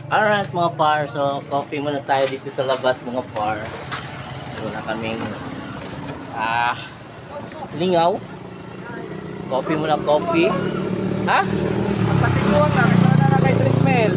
Alright mga par, so coffee muna tayo dito sa labas mga par. Meron na kaming lingaw. Coffee muna, coffee. Ha? Patikuan lang, ito na kay Trismel.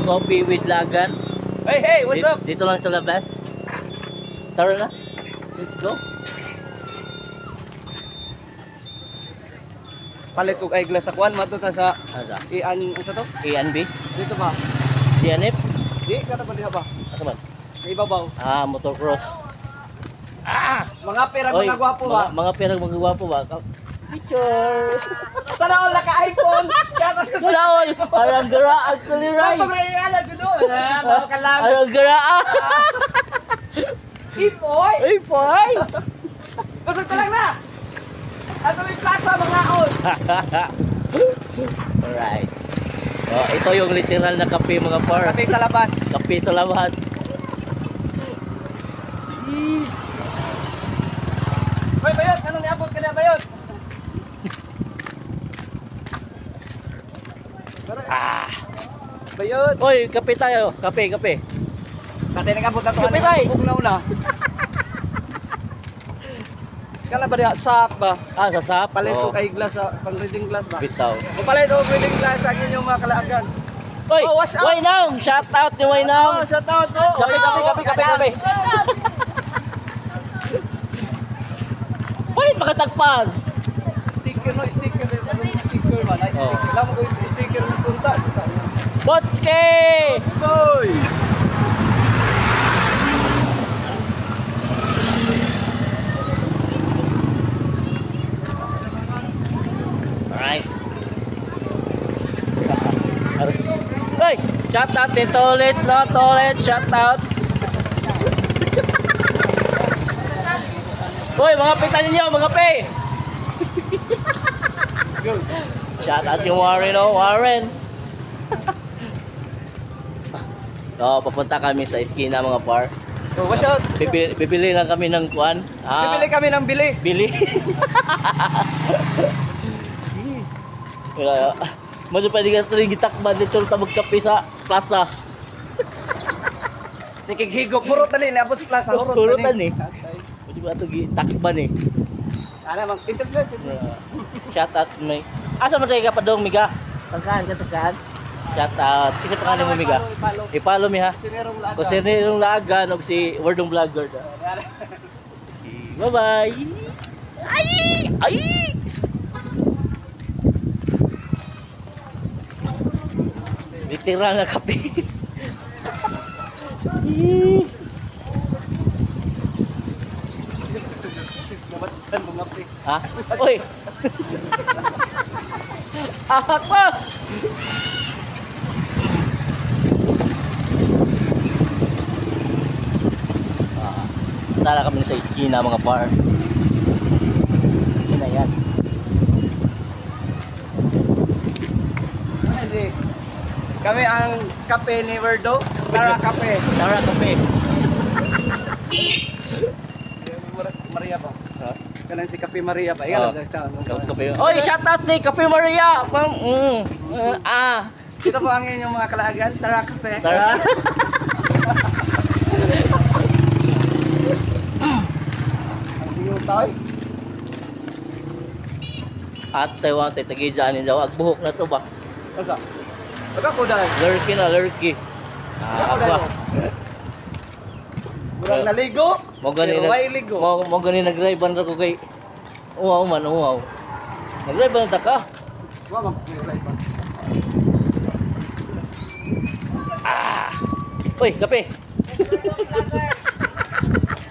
Coffee with lagan. Hey, what's up? Dito lang sa labas. Tara na. Let's go. Palit ko ay glass sa kuan, mato ta sa Asa? ian, ano sa to? A and B? Dito ba? DNF? Di, kada ba diha ba? Asa ba? Sa ibabaw. Motocross. Mga pera mga gwapo ba? Mga perang mga gwapo ba? Picture! Sana all naka-iPhone. Wala all! Arang gara, actually right! Kapag naianan ko doon. Bawa ka lang. Arang gara! Ipoy! Ay, boy! Kusog ka lang na! Ano yung plaza mga on? Alright. Oh, ito yung literal na kape mga par. Kape sa labas. Kape sa labas. Hoy, Bayot! Anong niabot ka na, Bayot? Bayot! Oy, kape tayo. Kape. Kati nag-abot na to. Kape tayo. Bug na una. Kala ba diha? Sap ba? Sa sap. Palit ko Oh, kay glass sa pang-reading glass ba? bitaw. O palit ko reading glass sa inyong mga kalaagan. Oy, Oh, what's up? Wainong! Shout out ni Oh, Wainong! sa tao to. Kape. Bakit makatagpan? Sticker no, sticker. Anong sticker ba? Like Oh. sticker. Alam mo ko yung sticker ng punta sa sa'yo. Botske! Skoy! Alright. Hey! Shout out ni Tolets, no? Tolets, shout out. Hoy, mga pitan ninyo, mga pe! Shout out yung Warren, no? Warren! So, papunta kami sa eskina mga par. Oh, watch out. Bibili lang kami ng kuan. Bibili kami ng bili. Bili. Mas pwede ka rin gitakban dito sa magkape sa plaza. Sige, higop. Hurot na ni. Naabot sa plaza. Hurot Turutan na ni. eh. Mas ba ito gitakban eh. Ano, mag-interview. Shout out may. Asa man tayo kapadong miga? Tangkaan ka tangkaan. Shout out. Kasi pangalan mo miga. I-follow mi ha. Sinerong lahat. Kung sinirong lagan o si Wordong Vlogger. Bye-bye. Ay! Literal na kape. Mabatisan mga pre. Ha? Uy! Ahak pa! Tala kami sa eskina mga par. Yan na yan. Hindi. Kami ang kape ni Verdo. Tara kape. Tara kape. Maria ba? Ha? Kanang si Kape Maria ba? Ikaw lang Kape. Oy, shout out ni Kape Maria. Ito po ang inyong mga kalaagan. Tara kape. Tara. Yung tayo. At Taiwan tay tagi dyan daw agbuhok na to ba? Asa? Pagka ko dahil. Lurky na lurky. Ako. Murang naligo. Mo gani pero way ligo. mo gani nag-drive ra ko kay uwaw man uwaw. Nag-drive ba ta ka? Wa mag-drive pa. Uy, kape.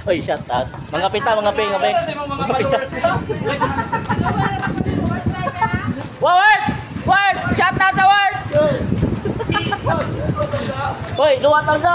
Uy, shout out. Mga pita, mga pe. Mga pita. Word! Shout out sa Word! Uy, luwa taon sa.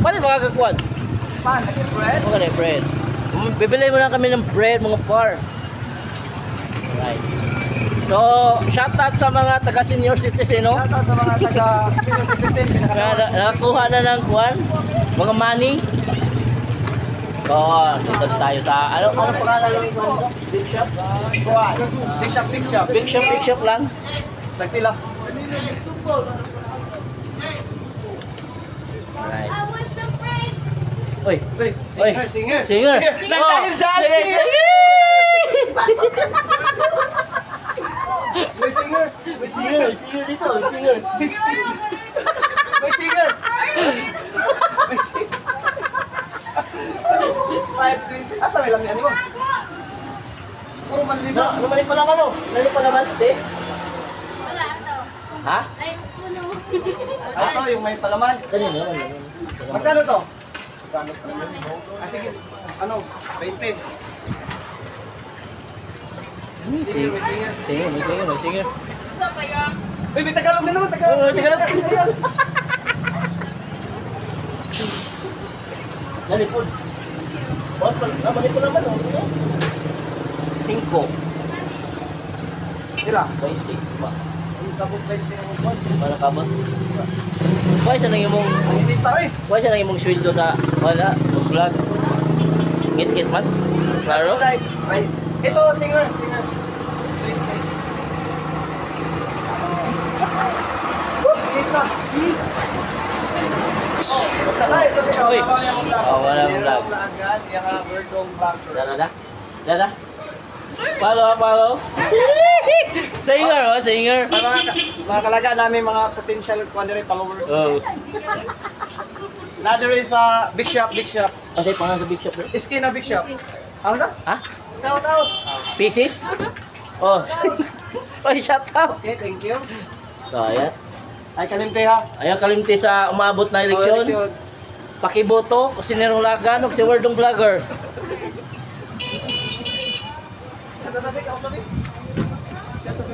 Paano mga kakuan? Pan, naging bread. Okay, bread. Bibili mo na kami ng bread, mga par. Alright. So, shout out sa mga taga senior citizen, no? Shout out sa mga taga senior citizen. Nakakuha na ng kuan, mga money. So, dito tayo sa, ano pangalan ng kuan ko? Big shop? Big shop. Big shop lang. Tagpila. Alright. I was so afraid. Uy, Uy, uy, singer. singer. Dahil Oh, tayo dyan, sige, singer. sige. May singer. May singer, singer dito, may singer. May singer. May singer. May singer. 520. Asa may lang yan mo? Puro manlima. Lumali pa naman oh. Lumali pa naman, te. Wala to. Ha? Ay, puno. Ito yung may palaman. Kanino naman. Magkano to? Magkano? Sige. Ano? 20. Singer, may singer. Singer, may singer, may singer. Gusto pa yung... Uy, may Tagalog na naman. Tagalog. Oh, Tagalog. Dali po. Lumali pa naman oh. 5. Sila. 20. Ba? Ang kabot 20 ng buwan. Para ka ba? Why sa nang imong Ang init tao eh. why sa nang imong sweldo sa wala vlog? Ngit-ngit man. Klaro? Right. Right. Ito, singer. Singer. 20. Ito. Oh, ito siya. Uy. Wala yung vlog. Oh, wala yung vlog. Meron na agad. Yung Birdong vlogger. Dada. Dada. Follow. Singer, oh, singer. Mga kalaga namin mga potential followers. Oh. Another is Big Shop. Kasi pangalan sa big shop, bro. Iski na Big Shop. Ano na? Ha? Shout out. Pieces? Oh. Oy, shout out. Okay, thank you. So, ayan. Ay, kalimte ha. Ayan kalimti sa umabot na eleksyon. Pakiboto, kusinirong lagan, si Wordong Vlogger.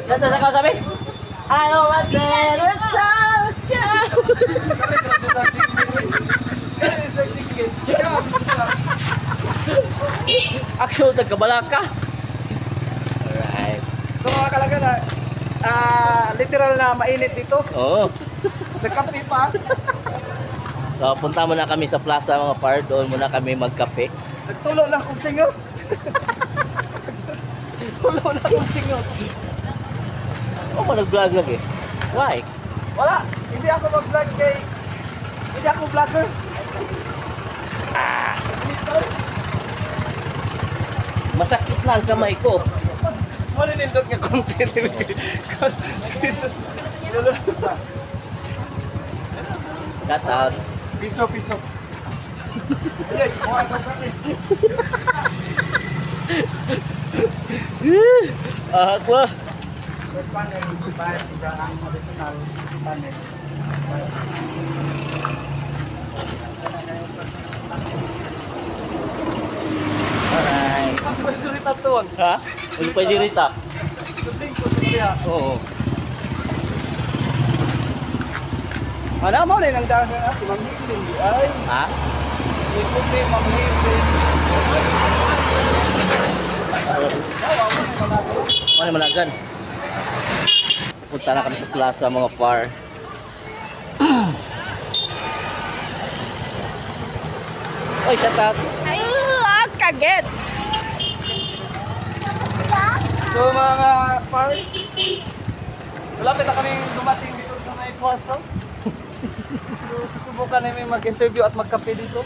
Kanta sa kau sabi? I always said it sounds Actual tagkabalaka. Alright. So mga kalaga na, literal na mainit dito. Oo. Nagkape pa. So, punta muna kami sa plaza mga par. Doon muna kami magkape. Nagtulo lang kong singo. Tulo lang kong singo. Oo, nag-vlog lagi. Why? Wala. Hindi ako mag-vlog kay... Hindi ako vlogger. Masakit na ang kamay ko. Wala nindot nga content. Cut out. Piso. Ay, kuha ka kape. Ako. Panel, bayan, ang original panel. Alright. Pwede rin tatuan. Ha? Ano pa yung rita? Tuting ko siya. Oo. Ano mo rin ang dahil na si Ma'am Hicklin. Ay, Ha? may puti, Ma'am Hicklin. Ano yung managan? Punta na kami sa plaza mga par. Oy, shout out. Kaget! So mga par, malapit na kaming dumating dito sa may plaza. So susubukan namin mag-interview at magkape dito.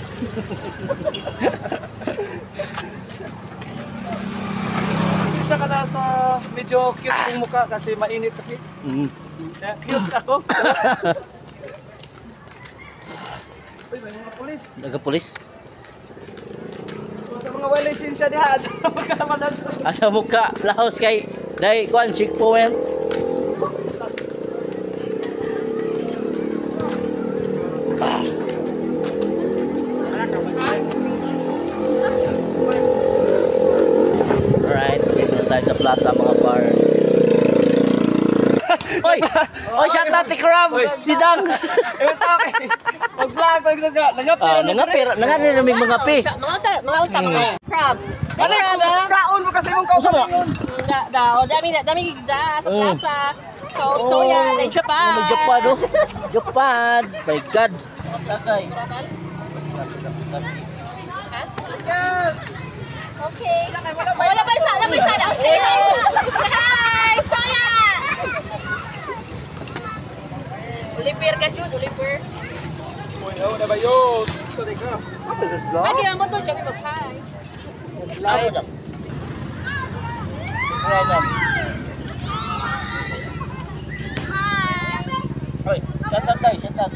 Isa ka na sa medyo cute kong mukha kasi mainit kasi. Kaya cute ako. Uy, may mga pulis. Nagka-pulis? Sa mga wala lisensya diha, at sa magkalaman na Asa muka, lahos kay Dai Kwan, chick point. Alright, dito na tayo sa plaza mga par. Oy! Oy, shout out to Crab! Si Dang! Ewan tao kay mag-vlog pag sa nangapir. Nanganin namin mga pi. Mga utang ko. Crab. Ano yung kaon mo kasi mong Usa mo? Dami sa plaza. So yeah, then Japan. Oh, Japan, oh. Japan. My God. Okay. Wala pa isa. Wala pa isa. Hi, Soya! Oliver ka, Jud. Oliver. Una ba yun? Sorry ka. What is this vlog? Ay, ang motor, siya mag-hi. Ay, alright then. Hoy, shut up tayo, shut up.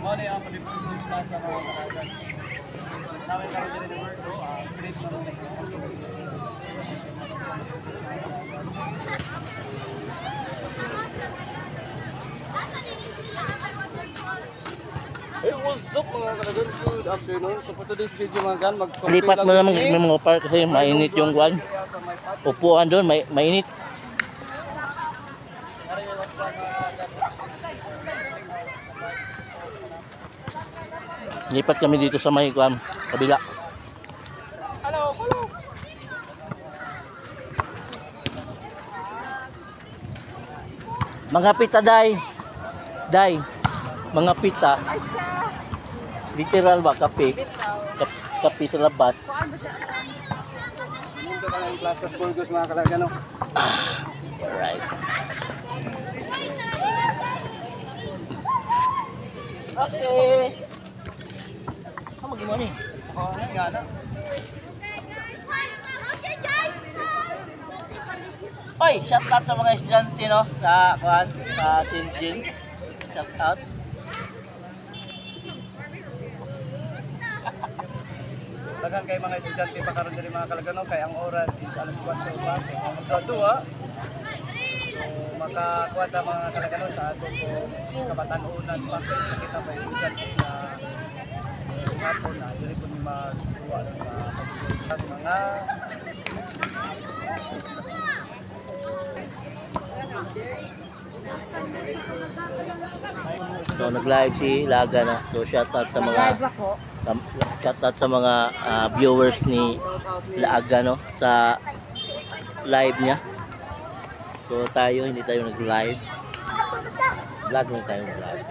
Ano yung palipulis na sa mga kakagan? Namin kami din ng word ko, trip na rin. Hey, what's up mga kakagan? Good afternoon. So for today's video mga kan, Lipat mo naman yung mga par kasi mainit yung kwan. Upuan doon, mainit. Lipat kami dito sa may kwan, kabila. Hello, hello. Mga pita, day. Day. Mga pita. Literal ba, kape? Kape sa labas. Munta ka ng Plaza Burgos mga kakagan. Alright. Okay. Kamu gimana nih? Oh, nga na. Oy, shout out sa mga estudyante no sa kuan sa Tinjin. Shout out. Dagan kay mga estudyante pa karon diri mga kalagano kay ang oras is alas 4 pa so magdua. So makakuha ta mga kalagano sa ato ko kabatan-unan pa kay sa kita pa estudyante na hapon na diri po ni magkuha sa mga So nag-live si Laga na. So shout out sa mga shout out sa mga viewers ni Laga no sa live niya. So tayo hindi tayo nag-live. Vlog lang tayo nag-live.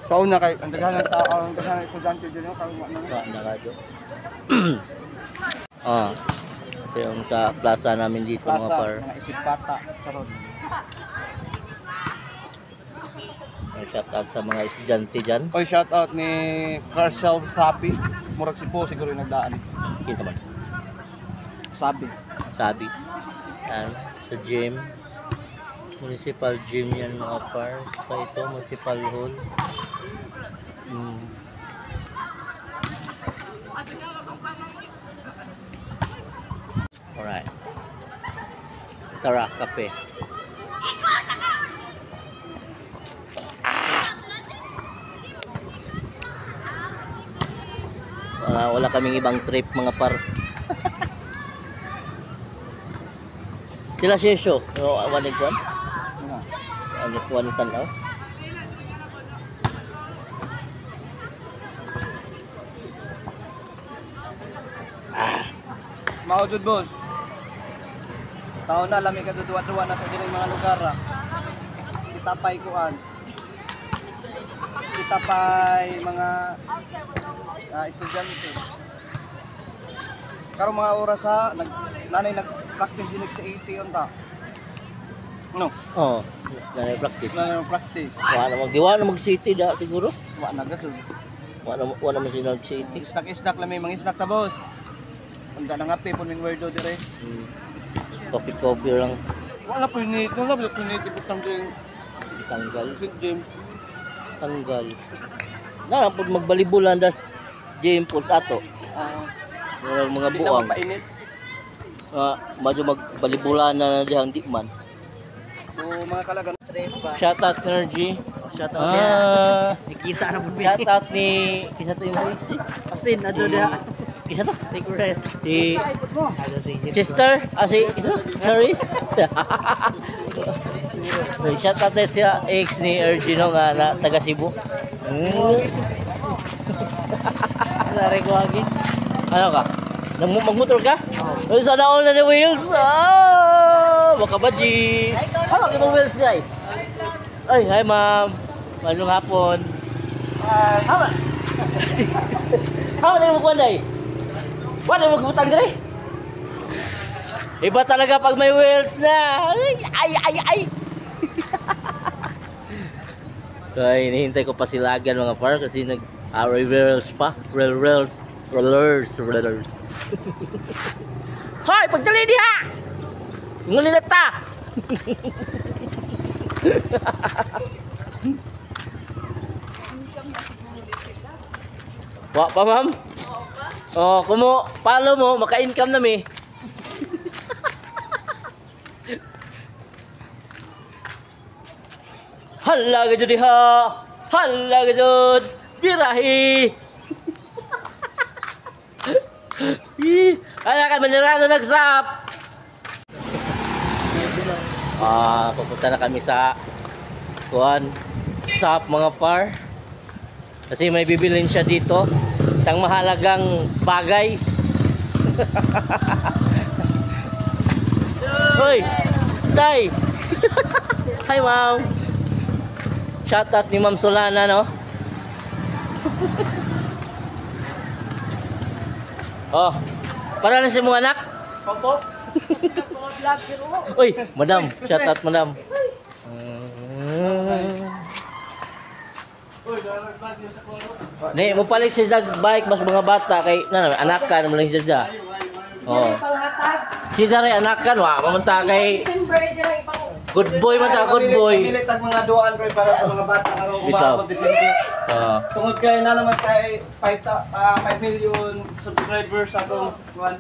sa una kay ang daghan ng tao ang daghan ng estudyante diri karon ano Nakado. Ito yung sa plaza namin dito mga par. mga isip bata karon. Shout out sa mga estudyante dyan. Oy, shout out ni Carcel Sapi. Murag si po siguro yung nagdaan. Kita man. Sabi. Sabi. Yan. Sa gym. Municipal gym yan mga par. Sa ito, municipal hall. Alright. Tara, kape. Wala kaming ibang trip mga par. Sila sesyo. Wanig kwan? Ano kwan tanaw? Maudod boss. Sa una lami ka duwa-duwa na to diri mga lugar. Kita pay kuan. Kita pay mga estudyante. Karon mga oras ha nanay nag-practice din sa 80 unta. No. Oo. Nanay practice. Nanay practice. Wala mag-city da siguro. Wa na gasol. Wala man sila mag-city. Snack lami mga snack ta boss. Unda na nga pe pun ming werdo dire. Coffee lang. Wala po ni, wala po ni ibutang din Tanggal. St. James. Tanggal. Na pud magbalibulan das gym pud ato. Wala mga Di buang. na painit. Medyo magbalibulan na dihang di man. So mga kalagan Shout out Energy. shout Nakita na po Shout out ni kisa to yung HD. Asin, na doon na. Kisa to? Secret. Si Chester? Si Charis? Shout out din siya ex ni Ergino nga na taga Cebu. Lari ko lagi. Ano ka? Magmotor ka? Oh. Sana all na ni wheels. Baka baji. Hawak yung wheels guys. Ay, hi ma'am. Malong hapon. Hi. Hawak. Hawak na yung mukuan day. Wala yung magkutang dali. Iba talaga pag may wheels na. Ay. So, ay, hinihintay ko pa si Lagan mga par kasi rails pa. Rails. Hoy, pagdali diha! Nguli na ta! Wa pa, ma'am? Oh, follow mo, maka-income na mi. Hala ka jud diha. Hala ka jud. Birahi. Ala ka manirado nagsap. Pupunta na kami sa sap mga par. Kasi may bibilin siya dito. Isang mahalagang bagay. Hoy, Tay. Hi, ma'am. Shout out ni Ma'am Solana, no? Oh, para na si mga anak. Opo. Uy, madam. Shout out, madam. Ni, mo palit siya sa bike mas mga bata kay anak ka naman lang siya. Oh. Si Jare anak kan wa pamunta kay good boy man ta, good boy. Pilit ang mga duan kay para sa mga bata aron umabot December. Tungod kay na naman kay 5 million subscribers sa atong kuan.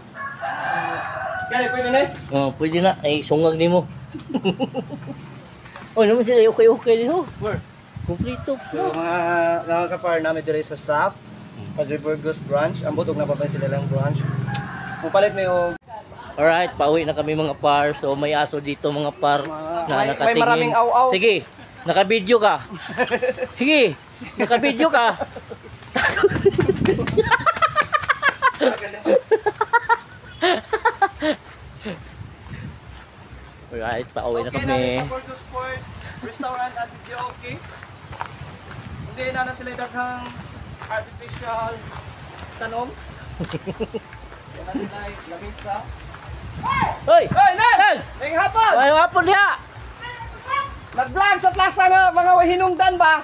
Kani pwede na? Oh, pwede na ay sungag nimo. Oh, naman sila okay din ho. Where? Kompleto. So mga kapar namin dire sa SAP, Padre Burgos branch, ambot og napapay sila lang branch. Mupalit may og Alright, pauwi na kami mga par. So may aso dito mga par na may nakatingin. maraming aw-aw. Sige, naka-video ka. Sige, naka-video ka. Alright, pauwi na kami. Sa Burgos Sport Restaurant at Jockey. Hindi na sila daghang artificial tanom. Yan na sila lamisa. Hoy! Hoy, Nel! Nel! May hapon! Ay, hapon niya! Nag-vlog sa plaza nga, mga hinungdan ba?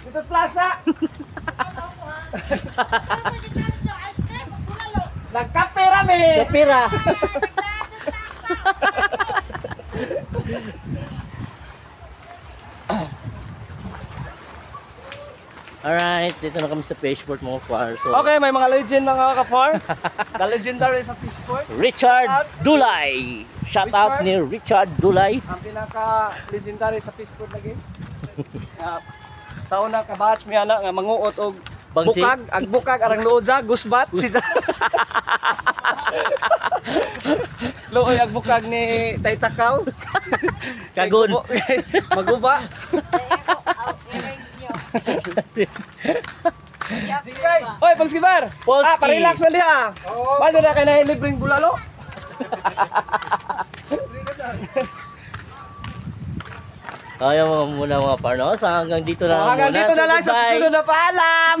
Dito sa plaza. Nagkape rami! Kapira! Alright, dito na kami sa Fishport mga par. So, Okay, may mga legend mga ka-farm. The legendary sa Fishport. Richard Dulay! Shout out ni Richard Dulay. Ang pinaka-legendary sa Fishport lagi. Sa una ka batch mi ana nga manguot og Bangsi? bukag, ag bukag arang luod sa gusbat si Looy ag bukag ni Taytakaw. Kagon. Maguba. Oy, Polskibar. Polski. Parelax man diha. Paano na kay na libreng bulalo? Kaya mo muna mga par, no? So hanggang dito na lang Hanggang muna. dito na So, lang sa goodbye. susunod na paalam.